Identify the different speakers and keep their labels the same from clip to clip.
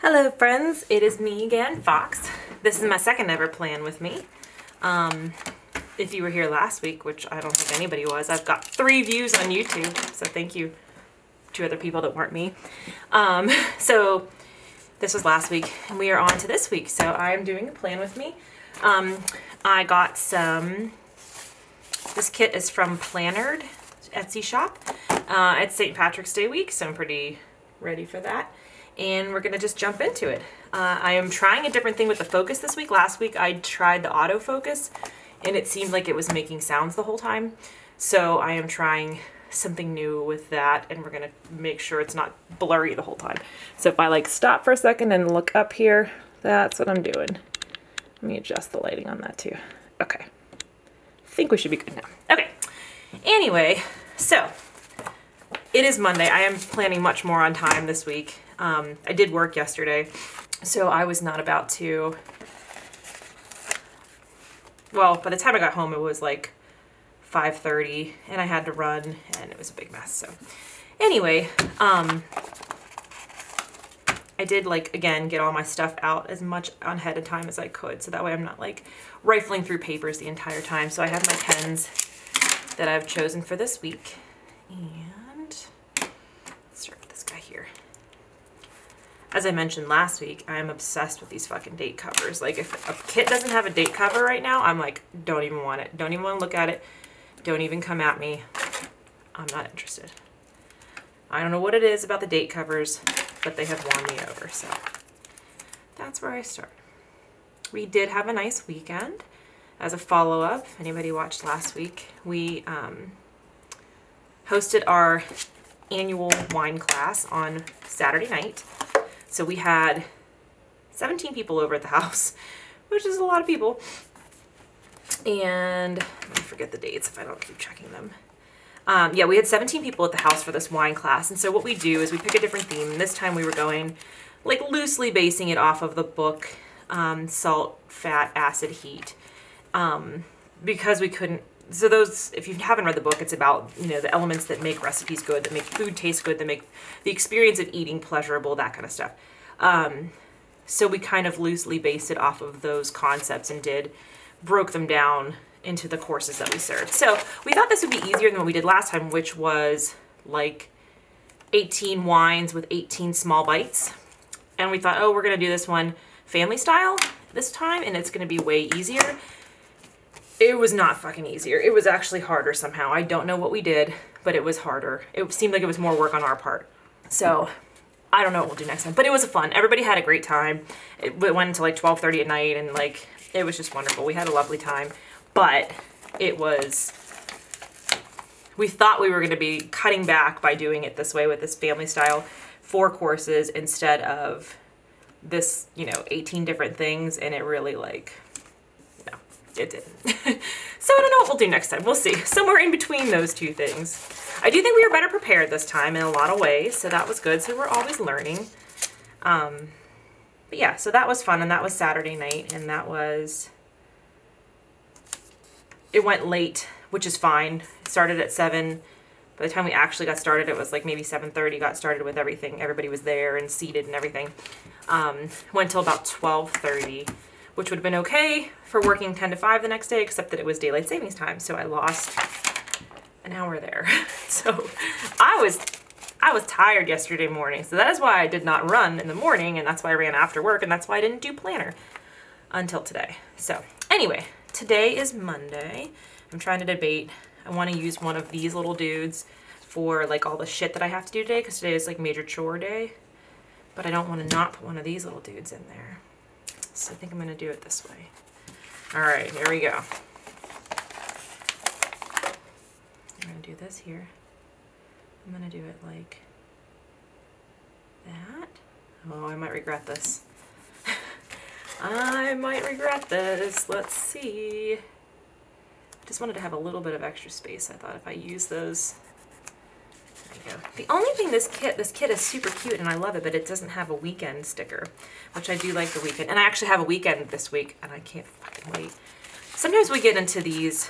Speaker 1: Hello friends, it is me again, Fox. This is my second ever plan with me. If you were here last week, which I don't think anybody was, I've got 3 views on YouTube, so thank you to other people that weren't me. So this was last week, and we are on to this week, so I'm doing a plan with me. I got this kit is from Plannerd Etsy shop. It's St. Patrick's Day week, so I'm pretty ready for that. And we're gonna just jump into it. I am trying a different thing with the focus this week. Last week I tried the autofocus and it seemed like it was making sounds the whole time. So I am trying something new with that, and we're gonna make sure it's not blurry the whole time. So if I like stop for a second and look up here, that's what I'm doing. Let me adjust the lighting on that too. Okay, I think we should be good now. Okay, anyway, so it is Monday. I am planning much more on time this week. I did work yesterday, so I was not about to, well, by the time I got home, it was like 5:30 and I had to run and it was a big mess. So anyway, I did again, get all my stuff out as much ahead of time as I could. So that way I'm not like rifling through papers the entire time. So I have my pens that I've chosen for this week, and let's start with this guy here. As I mentioned last week, I am obsessed with these fucking date covers. Like, if a kit doesn't have a date cover right now, I'm like, don't even want it. Don't even want to look at it. Don't even come at me. I'm not interested. I don't know what it is about the date covers, but they have won me over. So that's where I start. We did have a nice weekend. As a follow-up, if anybody watched last week, we hosted our annual wine class on Saturday night. So we had 17 people over at the house, which is a lot of people. And I forget the dates if I don't keep checking them. Yeah, we had 17 people at the house for this wine class. And so what we do is we pick a different theme. And this time we were going like loosely basing it off of the book, Salt, Fat, Acid, Heat. Because we couldn't, so those, if you haven't read the book, it's about, you know, the elements that make recipes good, that make food taste good, that make the experience of eating pleasurable, that kind of stuff. So we kind of loosely based it off of those concepts and broke them down into the courses that we served. So we thought this would be easier than what we did last time, which was like 18 wines with 18 small bites. And we thought, oh, we're going to do this one family style this time, and it's going to be way easier. It was not fucking easier. It was actually harder somehow. I don't know what we did, but it was harder. It seemed like it was more work on our part. So I don't know what we'll do next time, but it was fun. Everybody had a great time. It went until like 12:30 at night, and like, it was just wonderful. We had a lovely time, but it was, we thought we were going to be cutting back by doing it this way with this family style 4 courses instead of this, you know, 18 different things. And it really it didn't. So I don't know what we'll do next time. We'll see. Somewhere in between those two things. I do think we were better prepared this time in a lot of ways, so that was good. So we're always learning. But yeah, so that was fun, and that was Saturday night, and that was, it went late, which is fine. It started at 7. By the time we actually got started, it was like maybe 7:30, got started with everything. Everybody was there and seated and everything. Went till about 12:30. Which would have been okay for working 10 to 5 the next day, except that it was daylight savings time, so I lost an hour there. So I was tired yesterday morning, so that is why I did not run in the morning, and that's why I ran after work, and that's why I didn't do planner until today. So anyway, today is Monday. I'm trying to debate. I want to use one of these little dudes for like all the shit that I have to do today, because today is like major chore day, but I don't want to not put one of these little dudes in there. So I think I'm going to do it this way. All right, here we go. I'm going to do this here. I'm going to do it like that. Oh, I might regret this. I might regret this. Let's see. I just wanted to have a little bit of extra space. I thought if I use those. There you go. The only thing, this kit is super cute and I love it, but it doesn't have a weekend sticker, which I do like the weekend. And I actually have a weekend this week and I can't fucking wait. Sometimes we get into these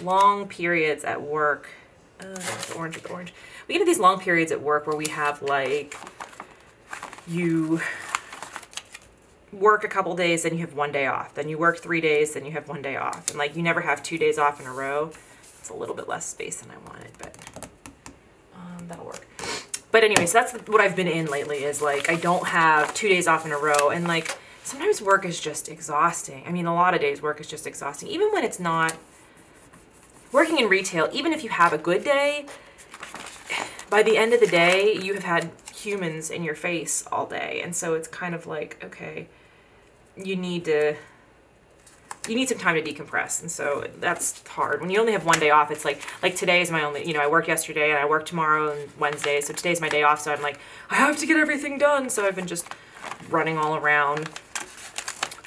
Speaker 1: long periods at work. The orange with the orange. We get into these long periods at work where we have like you work a couple days, then you have 1 day off. Then you work 3 days, then you have 1 day off. And like you never have 2 days off in a row. It's a little bit less space than I wanted, but that'll work. But anyways, that's what I've been in lately is like I don't have 2 days off in a row. And like sometimes work is just exhausting. I mean, a lot of days work is just exhausting. Even when it's not working in retail, even if you have a good day, by the end of the day, you have had humans in your face all day. And so it's kind of like, okay, you need some time to decompress. And so that's hard. When you only have 1 day off, it's like today is my only, you know, I worked yesterday and I work tomorrow and Wednesday. So today's my day off. So I'm like, I have to get everything done. So I've been just running all around.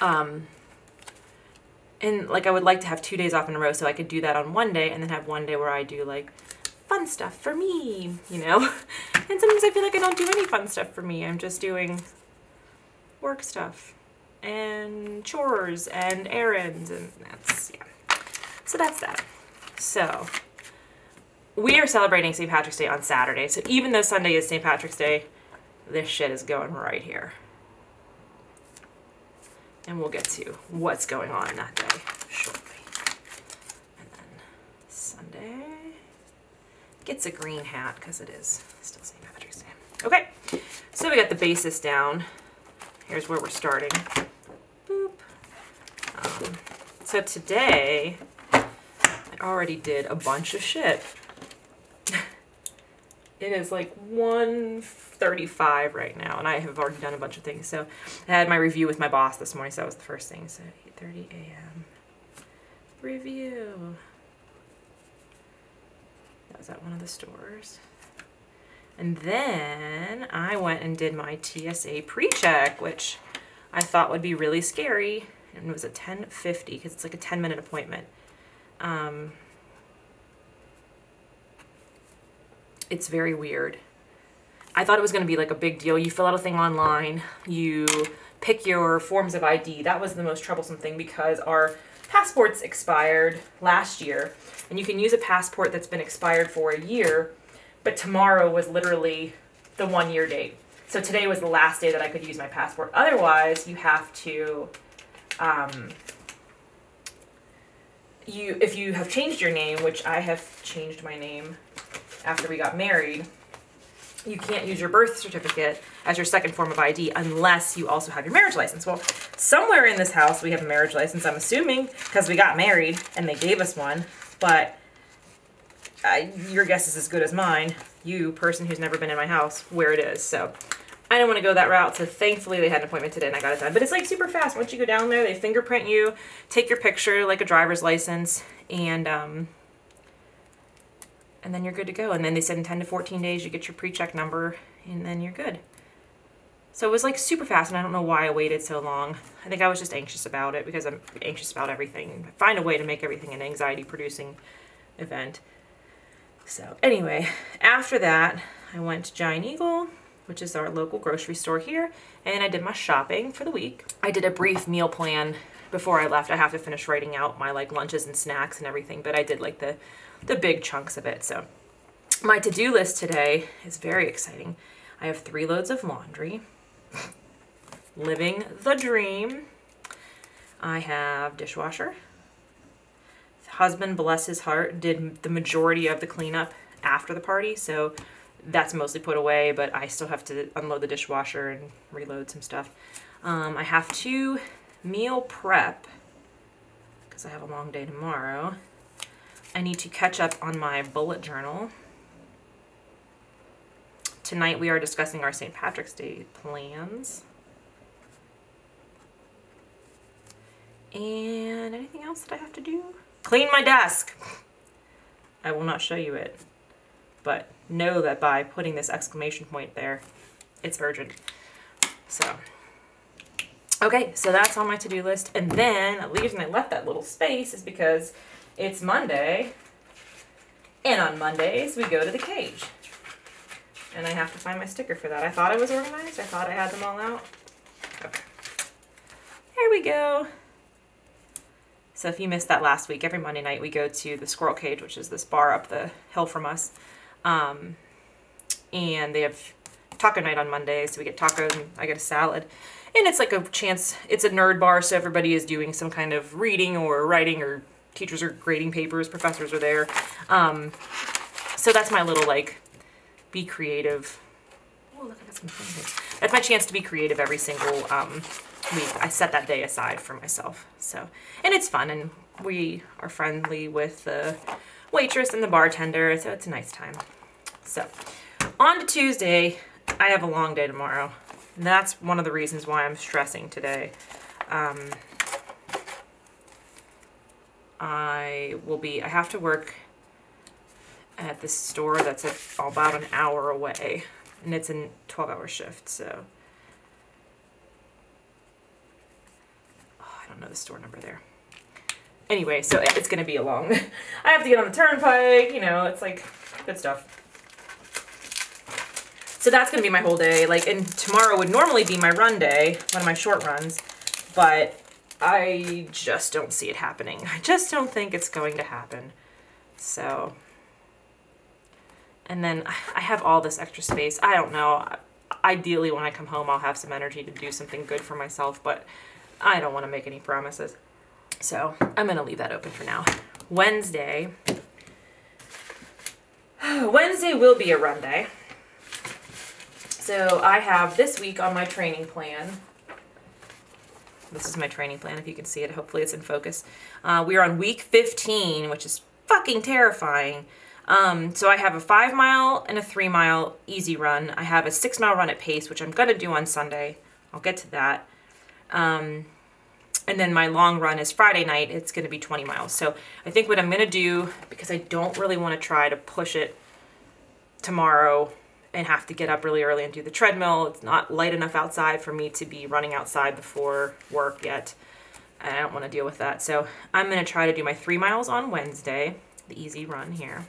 Speaker 1: And like, I would like to have 2 days off in a row so I could do that on 1 day and then have 1 day where I do like fun stuff for me, you know? And sometimes I feel like I don't do any fun stuff for me. I'm just doing work stuff and chores and errands, and that's, yeah. So that's that. So we are celebrating St. Patrick's Day on Saturday. So even though Sunday is St. Patrick's Day, this shit is going right here. And we'll get to what's going on that day shortly. And then Sunday gets a green hat because it is still St. Patrick's Day. Okay, so we got the basis down. Here's where we're starting. Boop. So today, I already did a bunch of shit. It is like 1:35 right now, and I have already done a bunch of things. So I had my review with my boss this morning, so that was the first thing. So 8:30 a.m. review. That was at one of the stores. And then I went and did my TSA pre-check, which I thought would be really scary. And it was at 10:50 because it's like a 10-minute appointment. It's very weird. I thought it was going to be like a big deal. You fill out a thing online, you pick your forms of ID. That was the most troublesome thing because our passports expired last year, and you can use a passport that's been expired for a year, but tomorrow was literally the 1 year date. So today was the last day that I could use my passport. Otherwise, you have to, if you have changed your name, which I have changed my name after we got married, you can't use your birth certificate as your second form of ID unless you also have your marriage license. Well, somewhere in this house we have a marriage license, I'm assuming, because we got married and they gave us one, but your guess is as good as mine, you person who's never been in my house, where it is. So I didn't want to go that route, so thankfully they had an appointment today and I got it done. But it's like super fast. Once you go down there, they fingerprint you, take your picture like a driver's license, and then you're good to go. And then they said in 10 to 14 days you get your pre-check number and then you're good. So it was like super fast, and I don't know why I waited so long. I think I was just anxious about it because I'm anxious about everything. Find a way to make everything an anxiety-producing event. So anyway, after that, I went to Giant Eagle, which is our local grocery store here, and I did my shopping for the week. I did a brief meal plan before I left. I have to finish writing out my like lunches and snacks and everything, but I did like the big chunks of it. So my to-do list today is very exciting. I have 3 loads of laundry. Living the dream. I have dishwasher. Husband, bless his heart, did the majority of the cleanup after the party, so that's mostly put away, but I still have to unload the dishwasher and reload some stuff. I have to meal prep because I have a long day tomorrow. I need to catch up on my bullet journal. Tonight we are discussing our St. Patrick's Day plans. And anything else that I have to do? Clean my desk. I will not show you it, but know that by putting this exclamation point there, it's urgent. So, okay, so that's on my to-do list. And then the reason I left that little space is because it's Monday, and on Mondays we go to the cage. And I have to find my sticker for that. I thought I was organized. I thought I had them all out. Okay. Here we go. So if you missed that last week, every Monday night we go to the Squirrel Cage, which is this bar up the hill from us. And they have taco night on Monday, so we get tacos and I get a salad. And it's like a chance, it's a nerd bar, so everybody is doing some kind of reading or writing, or teachers are grading papers, professors are there. So that's my little, like, be creative. Oh, look, I got some things. That's my chance to be creative every single week. I set that day aside for myself. So, and it's fun, and we are friendly with the waitress and the bartender, so it's a nice time. So, on to Tuesday. I have a long day tomorrow. And that's one of the reasons why I'm stressing today. I have to work at this store that's about an hour away, and it's a 12-hour shift, so. Oh, I don't know the store number there. Anyway, so it's gonna be a long, I have to get on the turnpike, you know, it's like good stuff. So that's going to be my whole day. Like, and tomorrow would normally be my run day, one of my short runs, but I just don't see it happening. I just don't think it's going to happen. So, and then I have all this extra space. I don't know. Ideally, when I come home, I'll have some energy to do something good for myself, but I don't want to make any promises. So I'm going to leave that open for now. Wednesday will be a run day. So I have this week on my training plan. This is my training plan, if you can see it. Hopefully it's in focus. We are on week 15, which is fucking terrifying. So I have a 5-mile and a 3-mile easy run. I have a 6-mile run at pace, which I'm going to do on Sunday. I'll get to that. And then my long run is Friday night. It's going to be 20 miles. So I think what I'm going to do, because I don't really want to try to push it tomorrow and have to get up really early and do the treadmill. It's not light enough outside for me to be running outside before work yet. I don't want to deal with that. So I'm going to try to do my 3 miles on Wednesday, the easy run here.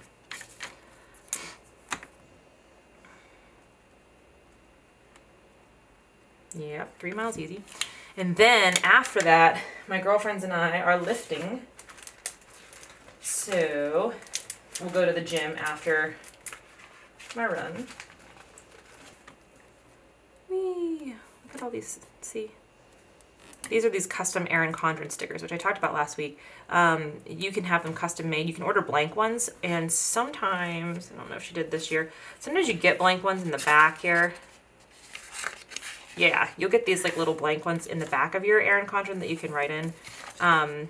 Speaker 1: Yep, 3 miles easy. And then after that, my girlfriends and I are lifting. So we'll go to the gym after my run. Whee! Look at all these, see? These are these custom Erin Condren stickers, which I talked about last week. You can have them custom made. You can order blank ones, and sometimes, I don't know if she did this year, sometimes you get blank ones in the back here. Yeah, you'll get these like little blank ones in the back of your Erin Condren that you can write in. I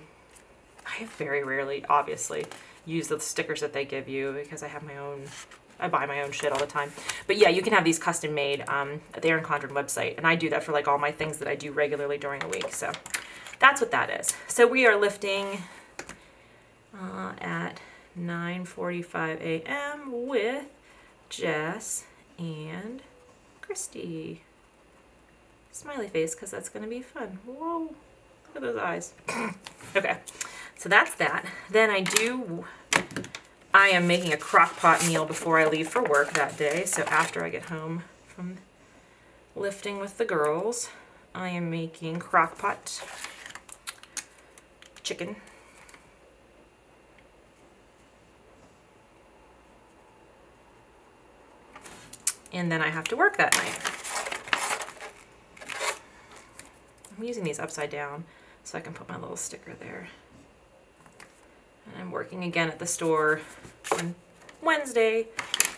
Speaker 1: have very rarely, obviously, used the stickers that they give you because I have my own, I buy my own shit all the time. But yeah, you can have these custom made at the Erin Condren website. And I do that for like all my things that I do regularly during the week. So that's what that is. So we are lifting at 9:45 a.m. with Jess and Christy. Smiley face, because that's going to be fun. Whoa, look at those eyes. Okay, so that's that. Then I am making a crock pot meal before I leave for work that day. So after I get home from lifting with the girls, I am making crock pot chicken. And then I have to work that night. I'm using these upside down so I can put my little sticker there. And I'm working again at the store on Wednesday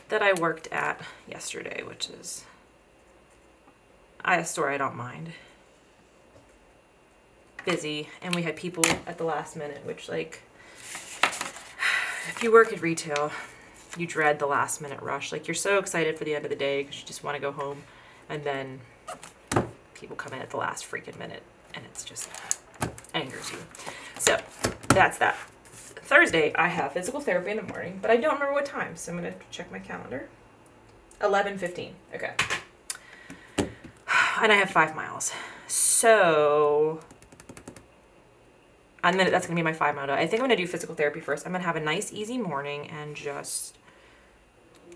Speaker 1: that I worked at yesterday, which is a store I don't mind. Busy, and we had people at the last minute, which, like, if you work at retail, you dread the last minute rush. Like, you're so excited for the end of the day because you just want to go home, and then people come in at the last freaking minute, and it's just angers you. So that's that. Thursday, I have physical therapy in the morning, but I don't remember what time, so I'm going to check my calendar. 11:15. Okay. And I have 5 miles. So that's going to be my 5 mile day. I think I'm going to do physical therapy first. I'm going to have a nice, easy morning and just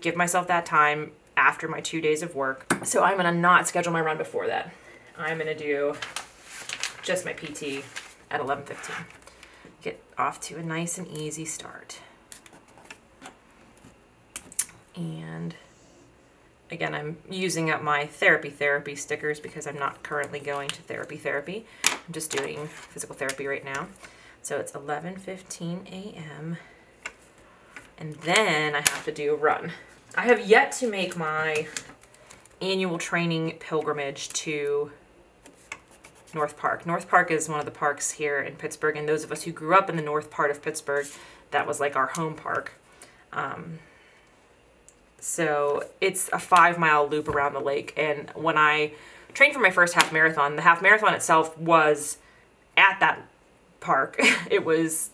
Speaker 1: give myself that time after my 2 days of work. So I'm going to not schedule my run before that. I'm going to do just my PT at 11:15. Get off to a nice and easy start. And Again, I'm using up my therapy stickers because I'm not currently going to therapy. I'm just doing physical therapy right now. So it's 11:15 a.m. and then I have to do a run. I have yet to make my annual training pilgrimage to North Park. North Park is one of the parks here in Pittsburgh, and those of us who grew up in the north part of Pittsburgh, that was like our home park. So it's a 5-mile loop around the lake, and when I trained for my first half marathon, the half marathon itself was at that park. It was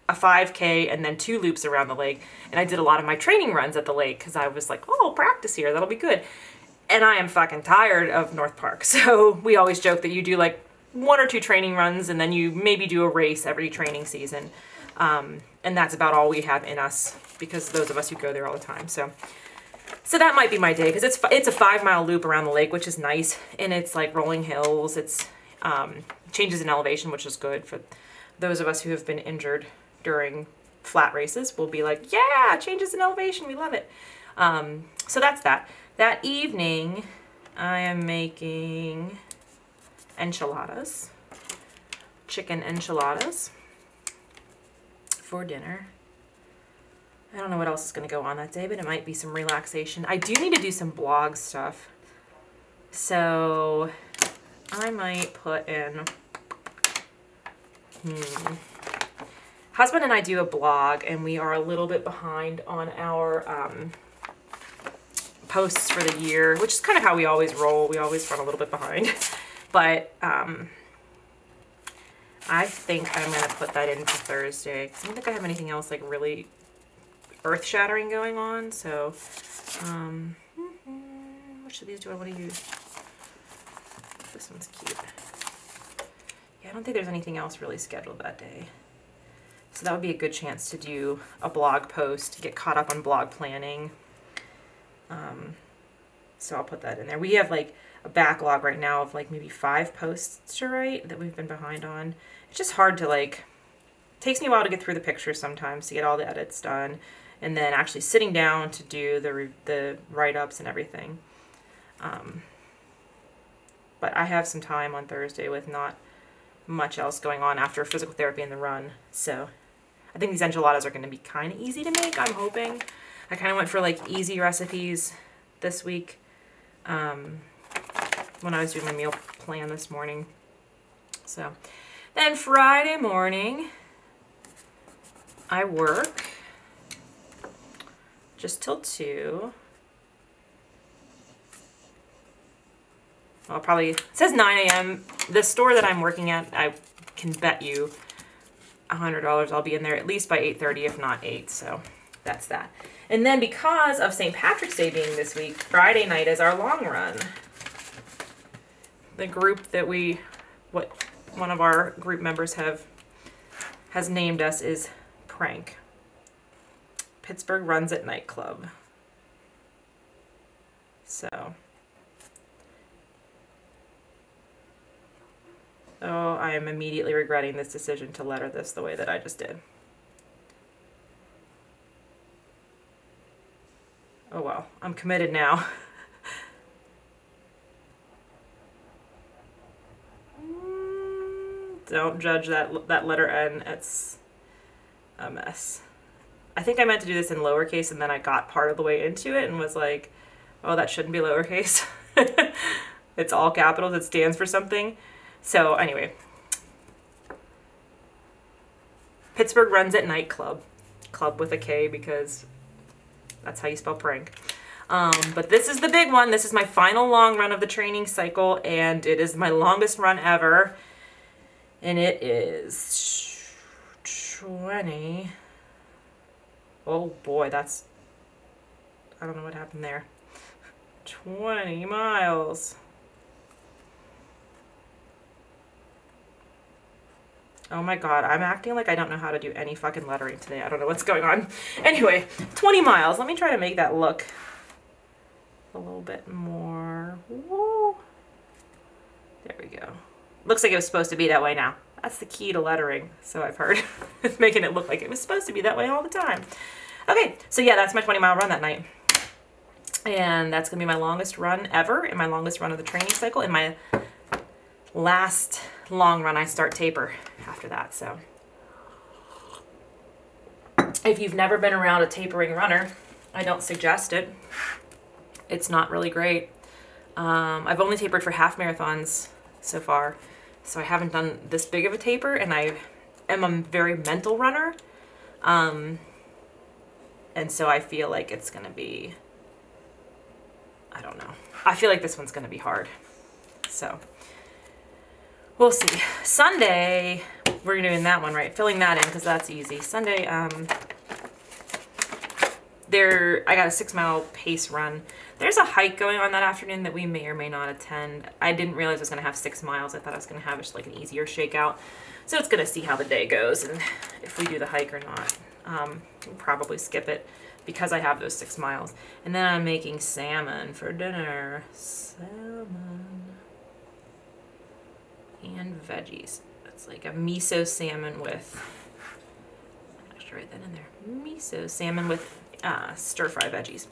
Speaker 1: a 5K and then 2 loops around the lake, and I did a lot of my training runs at the lake because I was like, oh, I'll practice here, that'll be good. And I am fucking tired of North Park, so we always joke that you do like 1 or 2 training runs and then you maybe do a race every training season, and that's about all we have in us because those of us who go there all the time. So that might be my day, because it's a 5-mile loop around the lake, which is nice, and it's like rolling hills. It's changes in elevation, which is good for those of us who have been injured during flat races. We'll be like, yeah, changes in elevation, we love it. So that's that. That evening, I am making enchiladas, chicken enchiladas for dinner. I don't know what else is going to go on that day, but it might be some relaxation. I do need to do some blog stuff. So I might put in, husband and I do a blog, and we are a little bit behind on our posts for the year, which is kind of how we always roll. We always run a little bit behind. But I think I'm going to put that in for Thursday, because I don't think I have anything else like really earth-shattering going on. So which of these do I want to use? This one's cute. Yeah, I don't think there's anything else really scheduled that day, so that would be a good chance to do a blog post, get caught up on blog planning. So I'll put that in there. We have like a backlog right now of like maybe 5 posts to write that we've been behind on. It's just hard to like, it takes me a while to get through the pictures sometimes, to get all the edits done, and then actually sitting down to do the write-ups and everything. But I have some time on Thursday with not much else going on after physical therapy and the run. So I think these enchiladas are going to be kind of easy to make, I'm hoping. I kind of went for like easy recipes this week when I was doing my meal plan this morning. So then Friday morning, I work just till 2. I'll probably, it says 9 a.m. The store that I'm working at, I can bet you $100 I'll be in there at least by 8:30, if not 8. So that's that. And then because of St. Patrick's Day being this week, Friday night is our long run. The group that one of our group members has named us is Prank. Pittsburgh Runs at Night Club. So, oh, I am immediately regretting this decision to letter this the way that I just did. Oh well, I'm committed now. Don't judge that letter N. It's a mess. I think I meant to do this in lowercase, and then I got part of the way into it and was like, oh, that shouldn't be lowercase. It's all capitals. It stands for something. So anyway, Pittsburgh Runs at Night Club. Club with a K, because that's how you spell prank. But this is the big one. This is my final long run of the training cycle, and it is my longest run ever. And it is 20. Oh boy, that's, I don't know what happened there. 20 miles. Oh my god, I'm acting like I don't know how to do any fucking lettering today. I don't know what's going on. Anyway, 20 miles. Let me try to make that look a little bit more. Whoa. There we go. Looks like it was supposed to be that way now. That's the key to lettering, so I've heard. It's making it look like it was supposed to be that way all the time. Okay, so yeah, that's my 20-mile run that night. And that's gonna be my longest run ever, and my longest run of the training cycle, and my last long run. I start taper after that. So if you've never been around a tapering runner, I don't suggest it. It's not really great. I've only tapered for half marathons so far, so I haven't done this big of a taper, and I am a very mental runner. And so I feel like it's gonna be, I don't know. I feel like this one's gonna be hard. So we'll see. Sunday, we're doing that one, right? Filling that in because that's easy. Sunday, I got a 6-mile pace run. There's a hike going on that afternoon that we may or may not attend. I didn't realize I was going to have 6 miles. I thought I was going to have just like an easier shakeout. So it's going to see how the day goes and if we do the hike or not. We'll probably skip it because I have those 6 miles. And then I'm making salmon for dinner. Salmon and veggies. It's like a miso salmon with, I should write that in there. Miso salmon with stir-fry veggies.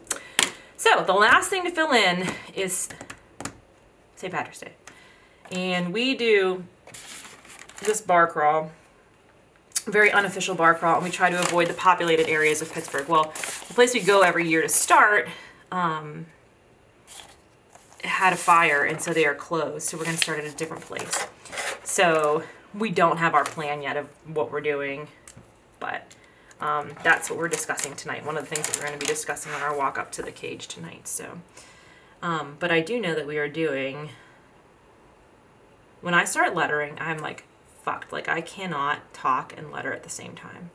Speaker 1: So the last thing to fill in is St. Patrick's Day. And we do this bar crawl, very unofficial bar crawl, and we try to avoid the populated areas of Pittsburgh. Well, the place we go every year to start had a fire, and so they are closed. So we're going to start at a different place. So we don't have our plan yet of what we're doing, but that's what we're discussing tonight. One of the things that we're going to be discussing on our walk up to the cage tonight. So, but I do know that we are doing, when I start lettering, I'm like fucked. Like I cannot talk and letter at the same time.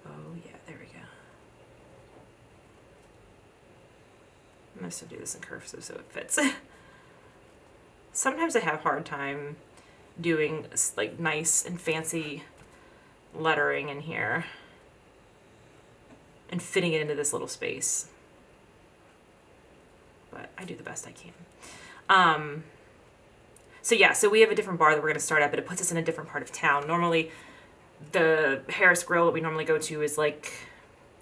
Speaker 1: Oh yeah, there we go. I'm going to do this in cursive so it fits. Sometimes I have a hard time doing like nice and fancy lettering in here and fitting it into this little space, but I do the best I can. So yeah, so we have a different bar that we're going to start at, but it puts us in a different part of town. Normally the Harris Grill that we normally go to is like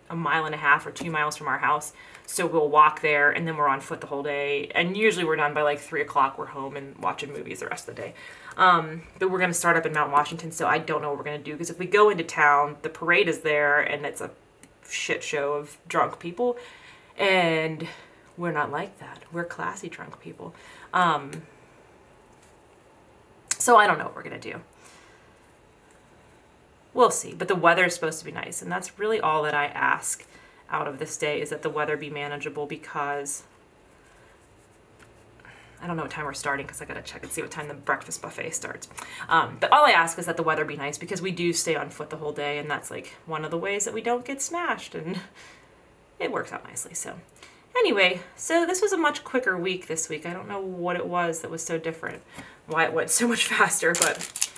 Speaker 1: 1.5 miles or 2 miles from our house. So we'll walk there and then we're on foot the whole day. And usually we're done by like 3 o'clock. We're home and watching movies the rest of the day. But we're going to start up in Mount Washington. So I don't know what we're going to do, because if we go into town, the parade is there and it's a shit show of drunk people. And we're not like that. We're classy drunk people. So I don't know what we're going to do. We'll see. But the weather is supposed to be nice. And that's really all that I ask out of this day, is that the weather be manageable, because I don't know what time we're starting, because I got to check and see what time the breakfast buffet starts. But all I ask is that the weather be nice, because we do stay on foot the whole day, and that's like one of the ways that we don't get smashed, and it works out nicely. So anyway, so this was a much quicker week this week. I don't know what it was that was so different, why it went so much faster, but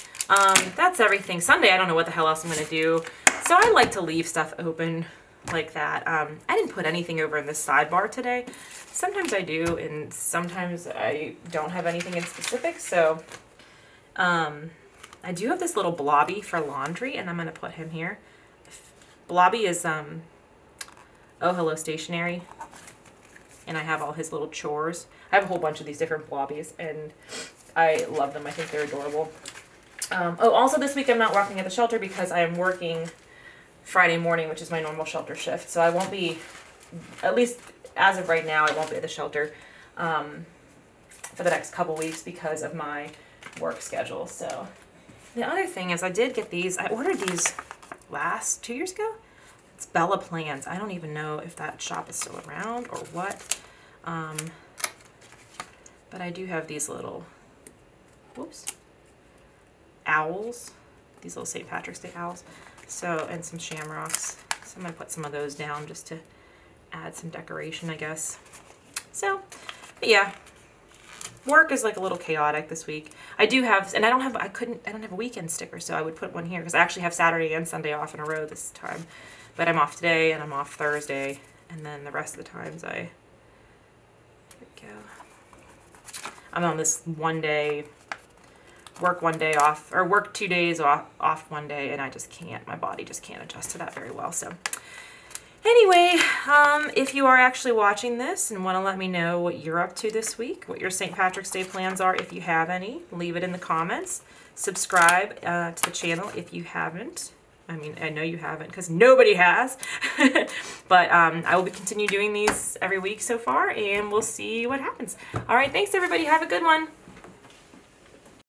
Speaker 1: that's everything. Sunday, I don't know what the hell else I'm going to do. So I like to leave stuff open like that. I didn't put anything over in this sidebar today. Sometimes I do, and sometimes I don't have anything in specific. So I do have this little blobby for laundry, and I'm going to put him here. Blobby is Oh Hello Stationery, and I have all his little chores. I have a whole bunch of these different blobbies, and I love them. I think they're adorable. Oh, also this week I'm not working at the shelter because I am working Friday morning, which is my normal shelter shift. So I won't be, at least as of right now, I won't be at the shelter for the next couple weeks because of my work schedule. So the other thing is I did get these. I ordered these 2 years ago. It's Bella Plans. I don't even know if that shop is still around or what. But I do have these little, whoops, owls, these little St. Patrick's Day owls. So, and some shamrocks. So I'm going to put some of those down just to add some decoration, I guess. So, but yeah, work is like a little chaotic this week. I do have, and I don't have a weekend sticker, so I would put one here because I actually have Saturday and Sunday off in a row this time. But I'm off today and I'm off Thursday, and then the rest of the times here we go. I'm on this one day, work one day off, or work 2 days off one day, and I just can't, my body just can't adjust to that very well. So Anyway, if you are actually watching this and want to let me know what you're up to this week, what your St. Patrick's Day plans are, if you have any, leave it in the comments. Subscribe to the channel if you haven't. I mean, I know you haven't because nobody has. But I will continue doing these every week so far, and we'll see what happens. All right, thanks everybody. Have a good one.